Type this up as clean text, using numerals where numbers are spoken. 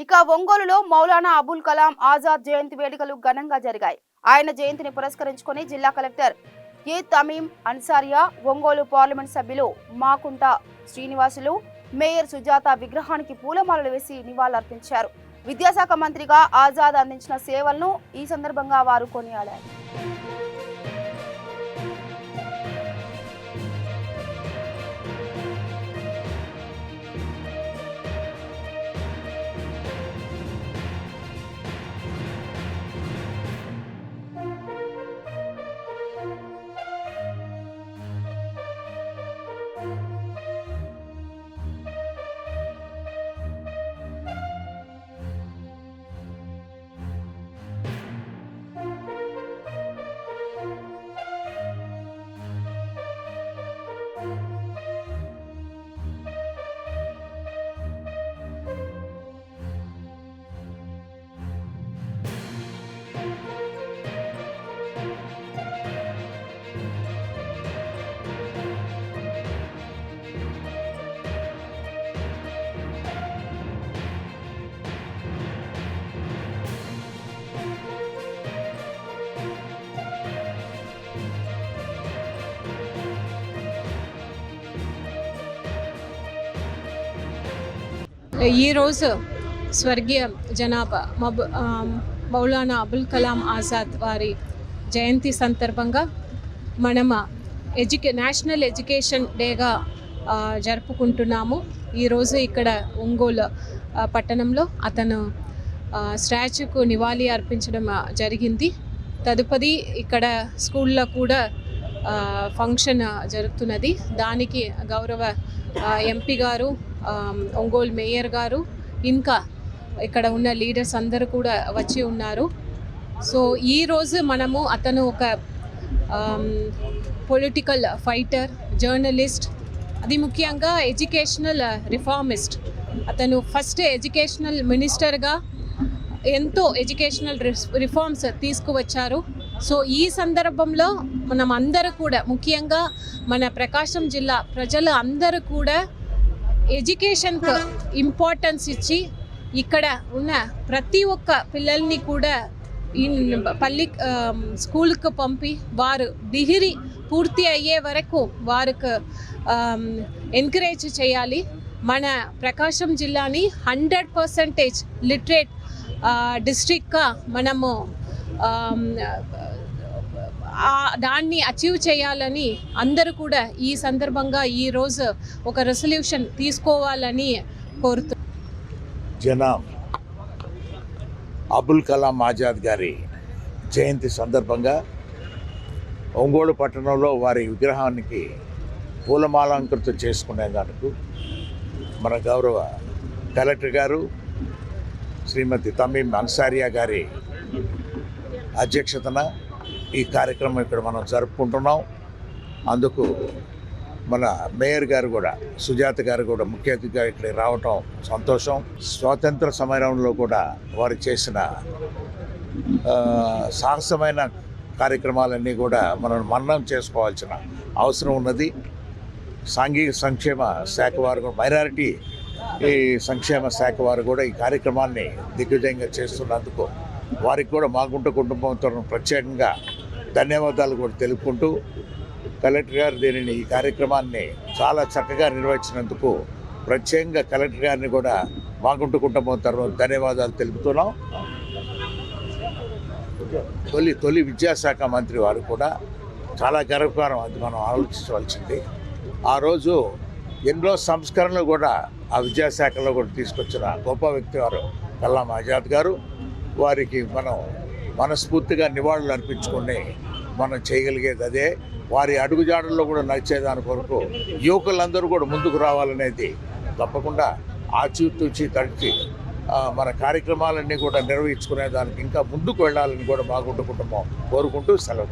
ఇక ఒంగోలులో మౌలానా అబుల్ కలాం ఆజాద్ జయంతి వేడుకలు ఘనంగా జరిగాయి. ఆయన జయంతిని పురస్కరించుకొని జిల్లా కలెక్టర్ ఏ తమీం అన్సారియా, ఒంగోలు పార్లమెంట్ సభ్యులు మాకుంట శ్రీనివాసులు, మేయర్ సుజాత విగ్రహానికి పూలమాలలు వేసి నివాళులర్పించారు. విద్యాశాఖ మంత్రిగా ఆజాద్ అందించిన సేవలను ఈ సందర్భంగా వారు కొనియాడారు. ఈరోజు స్వర్గీయ జనాబా మౌలానా అబుల్ కలాం ఆజాద్ వారి జయంతి సందర్భంగా మనం నేషనల్ ఎడ్యుకేషన్ డేగా జరుపుకుంటున్నాము. ఈరోజు ఇక్కడ ఒంగోలు పట్టణంలో అతను స్టాచ్యూకు నివాళి అర్పించడం జరిగింది. తదుపరి ఇక్కడ స్కూల్లో కూడా ఫంక్షన్ జరుగుతున్నది. దానికి గౌరవ ఎంపీ గారు, ఒంగోలు మేయర్ గారు, ఇంకా ఇక్కడ ఉన్న లీడర్స్ అందరూ కూడా వచ్చి ఉన్నారు. సో ఈరోజు మనము అతను ఒక పొలిటికల్ ఫైటర్, జర్నలిస్ట్, అది ముఖ్యంగా ఎడ్యుకేషనల్ రిఫార్మిస్ట్. అతను ఫస్ట్ ఎడ్యుకేషనల్ మినిస్టర్గా ఎంతో ఎడ్యుకేషనల్ రిఫార్మ్స్ తీసుకువచ్చారు. సో ఈ సందర్భంలో మనం అందరూ కూడా, ముఖ్యంగా మన ప్రకాశం జిల్లా ప్రజలు అందరూ కూడా ఎడ్యుకేషన్కు ఇంపార్టెన్స్ ఇచ్చి ఇక్కడ ఉన్న ప్రతి ఒక్క పిల్లల్ని కూడా స్కూల్కి పంపి వారు డిగ్రీ పూర్తి అయ్యే వరకు వారికి ఎంకరేజ్ చేయాలి. మన ప్రకాశం జిల్లాని 100% లిటరేట్ డిస్ట్రిక్ట్గా మనము దాన్ని అచీవ్ చేయాలని అందరూ కూడా ఈ సందర్భంగా ఈరోజు ఒక రెసల్యూషన్ తీసుకోవాలని కోరుతూ జనాబ్ అబుల్ కలాం ఆజాద్ గారి జయంతి సందర్భంగా ఒంగోలు పట్టణంలో వారి విగ్రహానికి పూలమాలంకృతం చేసుకునేందుకు మన గౌరవ కలెక్టర్ గారు శ్రీమతి తమీం అన్సారియా గారి అధ్యక్షతన ఈ కార్యక్రమం ఇక్కడ మనం జరుపుకుంటున్నాం. అందుకు మన మేయర్ గారు కూడా, సుజాత గారు కూడా ముఖ్య అతిథిగా ఇక్కడికి రావటం సంతోషం. స్వాతంత్ర సమరంలో కూడా వారు చేసిన సాహసమైన కార్యక్రమాలన్నీ కూడా మనం మన్నం చేసుకోవాల్సిన అవసరం ఉన్నది. సాంఘిక సంక్షేమ శాఖ వారు కూడా, మైనారిటీ ఈ సంక్షేమ శాఖ వారు కూడా ఈ కార్యక్రమాన్ని దిగ్విజయంగా చేస్తున్నందుకు వారికి కూడా మాగుంట కుటుంబంతో ప్రత్యేకంగా ధన్యవాదాలు కూడా తెలుపుకుంటూ, కలెక్టర్ గారు దీనిని ఈ కార్యక్రమాన్ని చాలా చక్కగా నిర్వహించినందుకు ప్రత్యేకంగా కలెక్టర్ గారిని కూడా మాగుంట కుటుంబం తరఫున ధన్యవాదాలు తెలుపుతున్నాం. తొలి విద్యాశాఖ మంత్రి వారు కూడా చాలా గర్వకారం, అది మనం ఆలోచించవలసింది. ఆ రోజు ఎన్నో సంస్కరణలు కూడా ఆ విద్యాశాఖలో కూడా తీసుకొచ్చిన గొప్ప వ్యక్తి వారు కలాం ఆజాద్ గారు. వారికి మనం మనస్ఫూర్తిగా నివాళులు అర్పించుకుని మనం చేయగలిగేది అదే. వారి అడుగుజాడల్లో కూడా నడిచేదాని కొరకు యువకులందరూ కూడా ముందుకు రావాలనేది తప్పకుండా ఆచితూచి తడిచి మన కార్యక్రమాలన్నీ కూడా నిర్వహించుకునే దానికి ఇంకా ముందుకు వెళ్ళాలని కూడా మా కుటుంబం కోరుకుంటూ సెలవు.